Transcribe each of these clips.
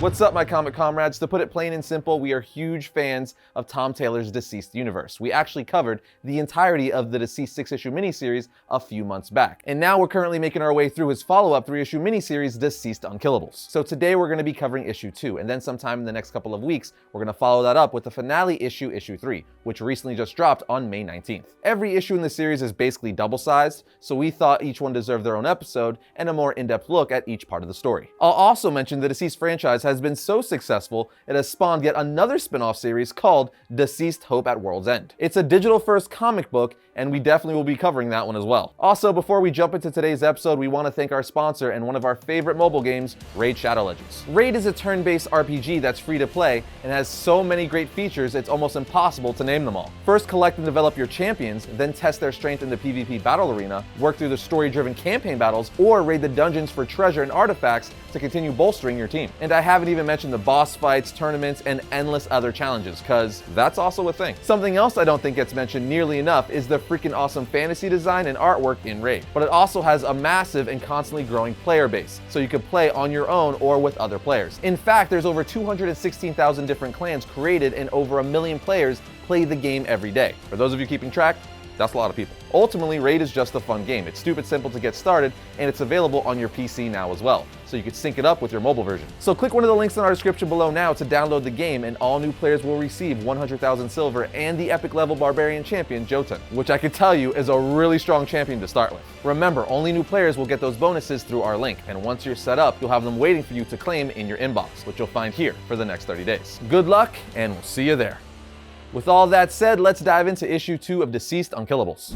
What's up, my comic comrades? To put it plain and simple, we are huge fans of Tom Taylor's DCeased universe. We actually covered the entirety of the DCeased 6-issue miniseries a few months back. And now we're currently making our way through his follow-up 3-issue miniseries, DCeased Unkillables. So today we're going to be covering issue 2, and then sometime in the next couple of weeks, we're going to follow that up with the finale issue, issue 3, which recently just dropped on May 19th. Every issue in the series is basically double-sized, so we thought each one deserved their own episode and a more in-depth look at each part of the story. I'll also mention the DCeased franchise has been so successful, it has spawned yet another spin-off series called DCeased Hope at World's End. It's a digital-first comic book, and we definitely will be covering that one as well. Also, before we jump into today's episode, we want to thank our sponsor and one of our favorite mobile games, Raid Shadow Legends. Raid is a turn-based RPG that's free to play and has so many great features it's almost impossible to name them all. First, collect and develop your champions, then test their strength in the PvP battle arena, work through the story-driven campaign battles, or raid the dungeons for treasure and artifacts to continue bolstering your team. And I haven't even mentioned the boss fights, tournaments, and endless other challenges, cause that's also a thing. Something else I don't think gets mentioned nearly enough is the freaking awesome fantasy design and artwork in Raid. But it also has a massive and constantly growing player base, so you can play on your own or with other players. In fact, there's over 216,000 different clans created and over 1 million players play the game every day. For those of you keeping track, that's a lot of people. Ultimately, Raid is just a fun game. It's stupid simple to get started, and it's available on your PC now as well, so you can sync it up with your mobile version. So click one of the links in our description below now to download the game, and all new players will receive 100,000 silver and the epic level barbarian champion, Jotun, which I can tell you is a really strong champion to start with. Remember, only new players will get those bonuses through our link, and once you're set up, you'll have them waiting for you to claim in your inbox, which you'll find here for the next 30 days. Good luck, and we'll see you there. With all that said, let's dive into issue 2 of DCeased Unkillables.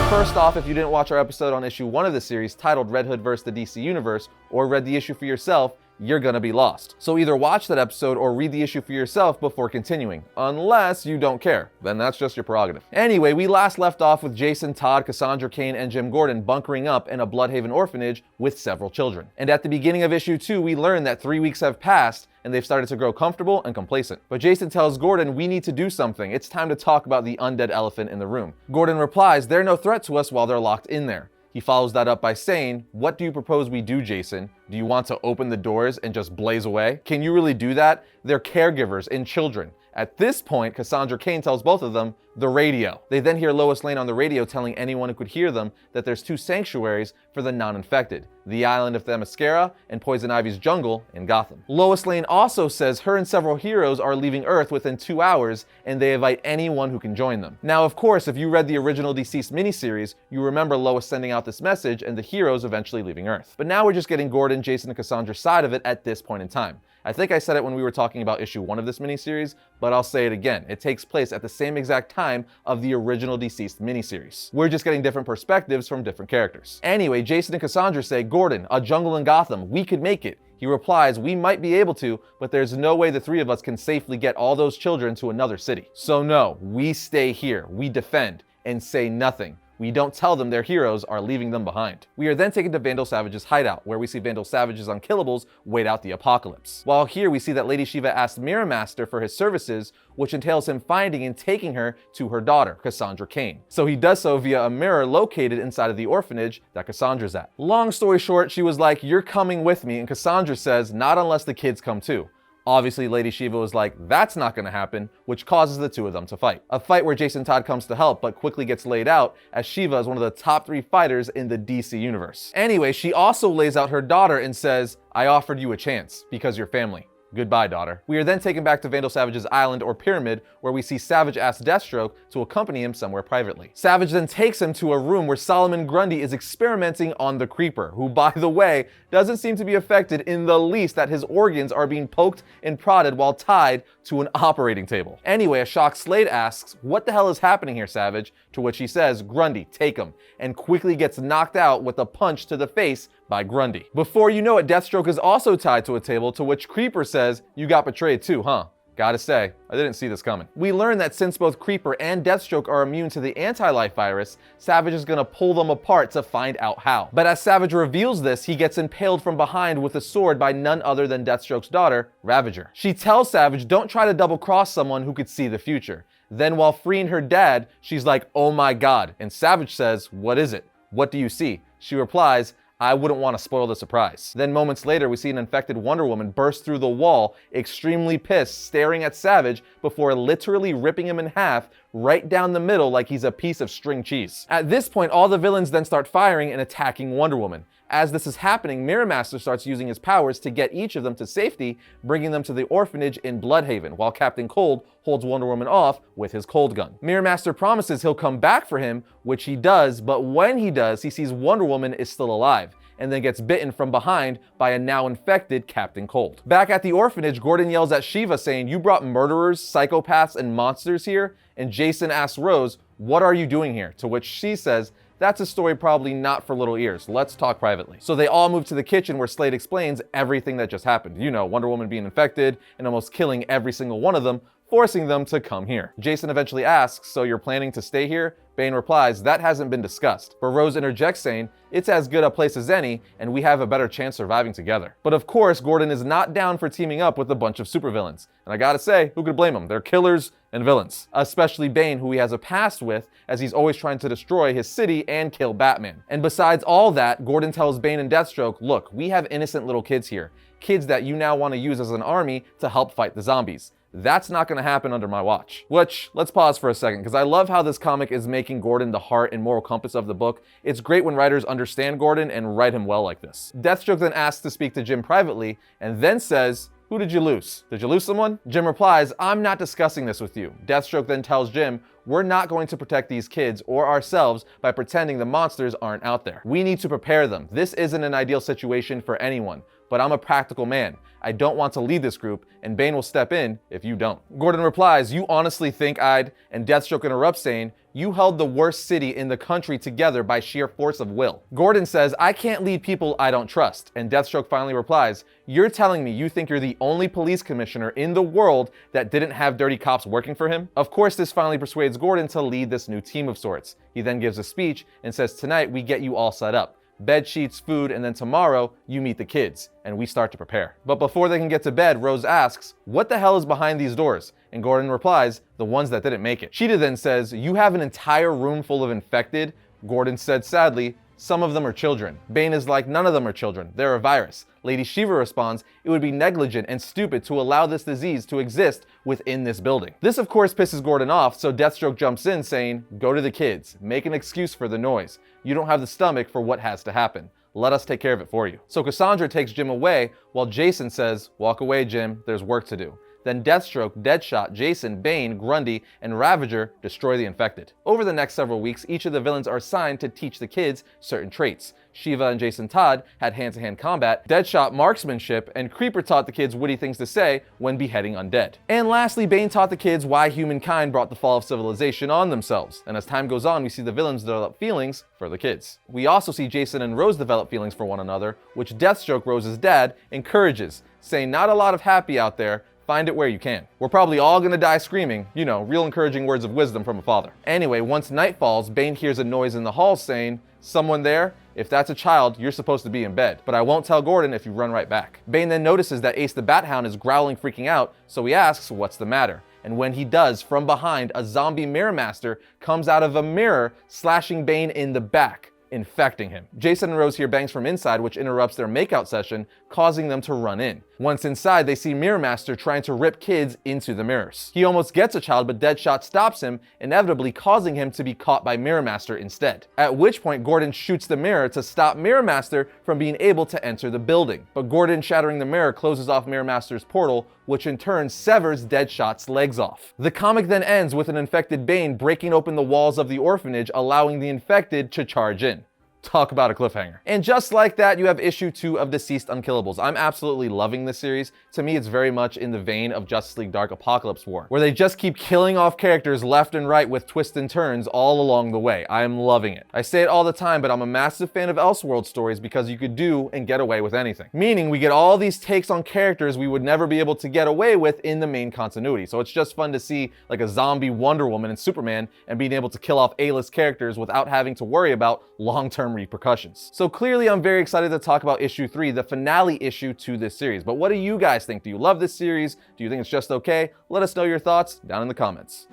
First off, if you didn't watch our episode on issue 1 of the series titled Red Hood vs. the DC Universe, or read the issue for yourself, you're gonna be lost. So either watch that episode or read the issue for yourself before continuing, unless you don't care. Then that's just your prerogative. Anyway, we last left off with Jason, Todd, Cassandra Cain, and Jim Gordon bunkering up in a Bloodhaven orphanage with several children. And at the beginning of issue 2, we learn that 3 weeks have passed and they've started to grow comfortable and complacent. But Jason tells Gordon, we need to do something. It's time to talk about the undead elephant in the room. Gordon replies, they're no threat to us while they're locked in there. He follows that up by saying, what do you propose we do, Jason? Do you want to open the doors and just blaze away? Can you really do that? They're caregivers and children. At this point, Cassandra Cain tells both of them, the radio. They then hear Lois Lane on the radio telling anyone who could hear them that there's 2 sanctuaries for the non-infected, the island of Themyscira and Poison Ivy's jungle in Gotham. Lois Lane also says her and several heroes are leaving Earth within 2 hours, and they invite anyone who can join them. Now, of course, if you read the original DCeased miniseries, you remember Lois sending out this message and the heroes eventually leaving Earth. But now we're just getting Gordon, Jason, and Cassandra's side of it at this point in time. I think I said it when we were talking about issue 1 of this miniseries, but I'll say it again. It takes place at the same exact time of the original DCeased miniseries. We're just getting different perspectives from different characters. Anyway, Jason and Cassandra say, Gordon, a jungle in Gotham, we could make it. He replies, we might be able to, but there's no way the 3 of us can safely get all those children to another city. So no, we stay here, we defend, and say nothing. We don't tell them their heroes are leaving them behind. We are then taken to Vandal Savage's hideout, where we see Vandal Savage's Unkillables wait out the apocalypse. While here, we see that Lady Shiva asked Mirror Master for his services, which entails him finding and taking her to her daughter, Cassandra Cain. So he does so via a mirror located inside of the orphanage that Cassandra's at. Long story short, she was like, you're coming with me, and Cassandra says, not unless the kids come too. Obviously, Lady Shiva was like, that's not gonna happen, which causes the 2 of them to fight. A fight where Jason Todd comes to help, but quickly gets laid out, as Shiva is one of the top 3 fighters in the DC universe. Anyway, she also lays out her daughter and says, I offered you a chance, because you're family. Goodbye, daughter. We are then taken back to Vandal Savage's island or pyramid, where we see Savage ask Deathstroke to accompany him somewhere privately. Savage then takes him to a room where Solomon Grundy is experimenting on the Creeper, who, by the way, doesn't seem to be affected in the least that his organs are being poked and prodded while tied to an operating table. Anyway, a shocked Slade asks, what the hell is happening here, Savage? To which he says, Grundy, take him, and quickly gets knocked out with a punch to the face by Grundy. Before you know it, Deathstroke is also tied to a table, to which Creeper says, you got betrayed too, huh? Gotta say, I didn't see this coming. We learn that since both Creeper and Deathstroke are immune to the anti-life virus, Savage is gonna pull them apart to find out how. But as Savage reveals this, he gets impaled from behind with a sword by none other than Deathstroke's daughter, Ravager. She tells Savage, don't try to double-cross someone who could see the future. Then while freeing her dad, she's like, oh my god. And Savage says, what is it? What do you see? She replies, I wouldn't want to spoil the surprise. Then moments later, we see an infected Wonder Woman burst through the wall, extremely pissed, staring at Savage before literally ripping him in half right down the middle like he's a piece of string cheese. At this point, all the villains then start firing and attacking Wonder Woman. As this is happening, Mirror Master starts using his powers to get each of them to safety, bringing them to the orphanage in Bloodhaven, while Captain Cold holds Wonder Woman off with his cold gun. Mirror Master promises he'll come back for him, which he does, but when he does, he sees Wonder Woman is still alive, and then gets bitten from behind by a now infected Captain Cold. Back at the orphanage, Gordon yells at Shiva saying, "You brought murderers, psychopaths, and monsters here?" And Jason asks Rose, "What are you doing here?" To which she says, "That's a story probably not for little ears. Let's talk privately." So they all move to the kitchen where Slade explains everything that just happened. You know, Wonder Woman being infected and almost killing every single one of them, forcing them to come here. Jason eventually asks, "So you're planning to stay here?" Bane replies, "That hasn't been discussed." But Rose interjects saying, "It's as good a place as any, and we have a better chance surviving together." But of course, Gordon is not down for teaming up with a bunch of supervillains. And I gotta say, who could blame him? They're killers and villains. Especially Bane, who he has a past with, as he's always trying to destroy his city and kill Batman. And besides all that, Gordon tells Bane and Deathstroke, "Look, we have innocent little kids here. Kids that you now want to use as an army to help fight the zombies. That's not going to happen under my watch." Which, let's pause for a second, because I love how this comic is making Gordon the heart and moral compass of the book. It's great when writers understand Gordon and write him well like this. Deathstroke then asks to speak to Jim privately, and then says, "Who did you lose? Did you lose someone?" Jim replies, "I'm not discussing this with you." Deathstroke then tells Jim, "We're not going to protect these kids or ourselves by pretending the monsters aren't out there. We need to prepare them. This isn't an ideal situation for anyone, but I'm a practical man. I don't want to lead this group, and Bane will step in if you don't." Gordon replies, "You honestly think I'd..." And Deathstroke interrupts saying, "You held the worst city in the country together by sheer force of will." Gordon says, "I can't lead people I don't trust." And Deathstroke finally replies, "You're telling me you think you're the only police commissioner in the world that didn't have dirty cops working for him?" Of course, this finally persuades Gordon to lead this new team of sorts. He then gives a speech and says, "Tonight we get you all set up. Bed sheets, food, and then tomorrow you meet the kids, and we start to prepare." But before they can get to bed, Rose asks, "What the hell is behind these doors?" And Gordon replies, "The ones that didn't make it." Cheetah then says, "You have an entire room full of infected?" Gordon said sadly, "Some of them are children." Bane is like, "None of them are children. They're a virus." Lady Shiva responds, "It would be negligent and stupid to allow this disease to exist within this building." This of course pisses Gordon off, so Deathstroke jumps in saying, "Go to the kids. Make an excuse for the noise. You don't have the stomach for what has to happen. Let us take care of it for you." So Cassandra takes Jim away, while Jason says, "Walk away, Jim. There's work to do." Then Deathstroke, Deadshot, Jason, Bane, Grundy, and Ravager destroy the infected. Over the next several weeks, each of the villains are assigned to teach the kids certain traits. Shiva and Jason Todd had hand-to-hand combat, Deadshot marksmanship, and Creeper taught the kids witty things to say when beheading undead. And lastly, Bane taught the kids why humankind brought the fall of civilization on themselves. And as time goes on, we see the villains develop feelings for the kids. We also see Jason and Rose develop feelings for one another, which Deathstroke, Rose's dad, encourages, saying, "Not a lot of happy out there. Find it where you can. We're probably all gonna die screaming." You know, real encouraging words of wisdom from a father. Anyway, once night falls, Bane hears a noise in the hall saying, "Someone there? If that's a child, you're supposed to be in bed. But I won't tell Gordon if you run right back." Bane then notices that Ace the Bat Hound is growling, freaking out, so he asks what's the matter. And when he does, from behind, a zombie Mirror Master comes out of a mirror, slashing Bane in the back, infecting him. Jason and Rose hear bangs from inside, which interrupts their makeout session, causing them to run in. Once inside, they see Mirror Master trying to rip kids into the mirrors. He almost gets a child, but Deadshot stops him, inevitably causing him to be caught by Mirror Master instead. At which point, Gordon shoots the mirror to stop Mirror Master from being able to enter the building. But Gordon shattering the mirror closes off Mirror Master's portal, which in turn severs Deadshot's legs off. The comic then ends with an infected Bane breaking open the walls of the orphanage, allowing the infected to charge in. Talk about a cliffhanger. And just like that, you have issue 2 of DCeased Unkillables. I'm absolutely loving this series. To me, it's very much in the vein of Justice League Dark Apocalypse War, where they just keep killing off characters left and right with twists and turns all along the way. I am loving it. I say it all the time, but I'm a massive fan of Elseworld stories because you could do and get away with anything. Meaning we get all these takes on characters we would never be able to get away with in the main continuity. So it's just fun to see like a zombie Wonder Woman and Superman and being able to kill off A-list characters without having to worry about long-term repercussions. So clearly I'm very excited to talk about issue 3, the finale issue to this series. But what do you guys think? Do you love this series? Do you think it's just okay? Let us know your thoughts down in the comments.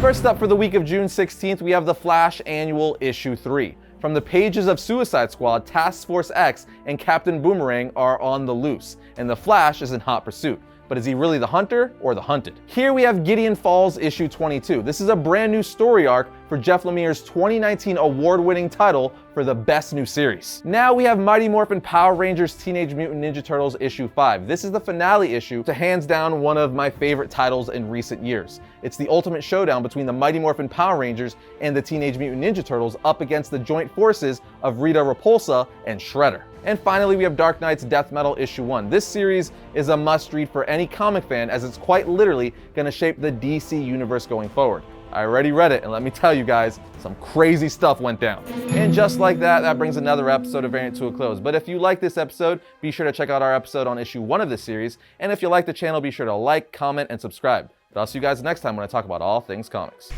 First up for the week of June 16th, we have The Flash Annual Issue 3. From the pages of Suicide Squad, Task Force X and Captain Boomerang are on the loose, and the Flash is in hot pursuit. But is he really the hunter or the hunted? Here we have Gideon Falls issue 22. This is a brand new story arc for Jeff Lemire's 2019 award-winning title for the best new series. Now we have Mighty Morphin Power Rangers Teenage Mutant Ninja Turtles issue 5. This is the finale issue to hands down one of my favorite titles in recent years. It's the ultimate showdown between the Mighty Morphin Power Rangers and the Teenage Mutant Ninja Turtles up against the joint forces of Rita Repulsa and Shredder. And finally, we have Dark Knight's Death Metal issue 1. This series is a must-read for any comic fan, as it's quite literally going to shape the DC universe going forward. I already read it, and let me tell you guys, some crazy stuff went down. And just like that, that brings another episode of Variant to a close. But if you like this episode, be sure to check out our episode on issue 1 of this series. And if you like the channel, be sure to like, comment, and subscribe. But I'll see you guys next time when I talk about all things comics.